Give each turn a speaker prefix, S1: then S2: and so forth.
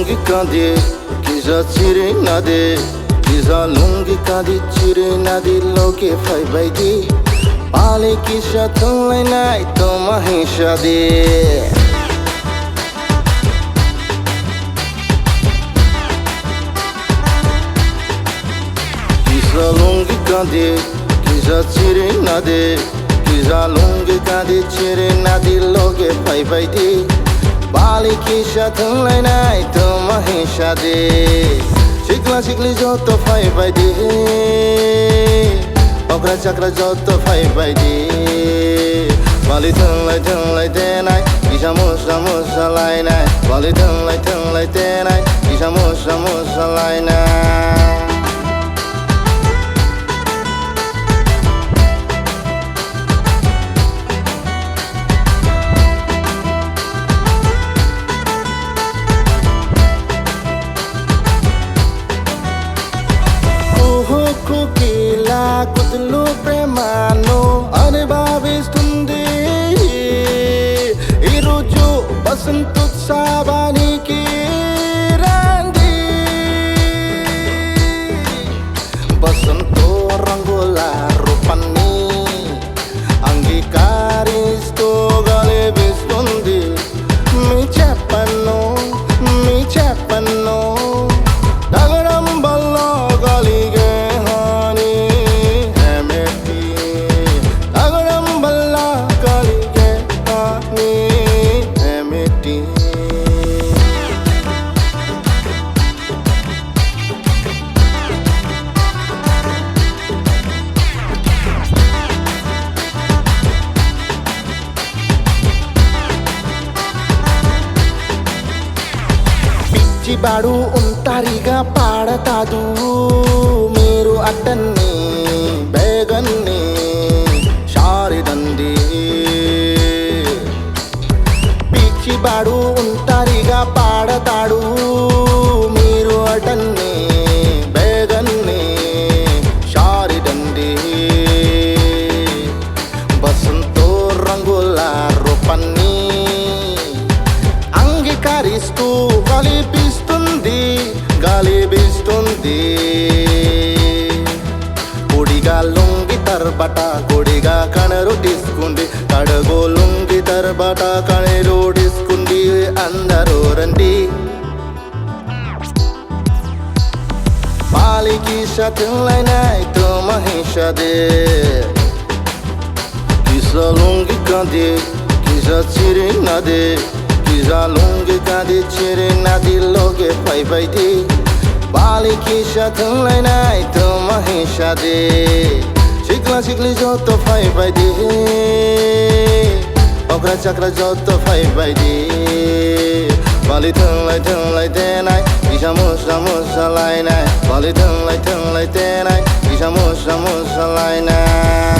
S1: lungi kadi Kisa chire nade Kisa lungi kadi chire nade Loke fai bai di Pale kisha tunlai nai Toma hisha de Kisa lungi kadi Kisa chire nade Kisa lungi kadi chire nade Loke fai bai di Pale kisha tunlai nai Toma hisha de Sikla sikli joto fai bai di Okra chakra joto fai bai di Bali tunlai tenai Kisha musa lai nai Bali tunlai tenai Kisha musa lai nai Kukila kutlu premano అనుభవిస్తుంది ఈరోజు వసంతోత్సవానికి రండి వసంతో రంగుల రూపాన్ని అంగీకరిస్తూ గలిపిస్తుంది మీ చెప్పను నగరం వల్ల కలిగే పిచ్చివాడు ఒంటరిగా పాడతాడు మీరు అట్టన్ని బేగన్ని శారదండి పిచ్చివాడు ఒంటరిగా పాడతాడు మీరు అటన్ని బేగన్ని శారదండి వసంతో రంగుల రూపాన్ని అంగీకరిస్తూ గలిపిస్తుంది కొడిగా లొంగి తర్బట కొడిగా కణరు తీసుకుంది కడగో లొంగి తర్బట కణరు తీసుకుంది అందరూ రండి పాలికి షతులైనాయి తో మహిషదే కిసా లొంగి కదే కిసా చిరి నదే Kisa lungi kadi chire nadi loge fai bai di Bali kisha tunlai nai Toma hisha de Sikla sikli joto fai bai di Okra chakra joto fai bai di Bali tunlai tenai Kisha musa lai nai Bali tunlai tenai Kisha musa lai nai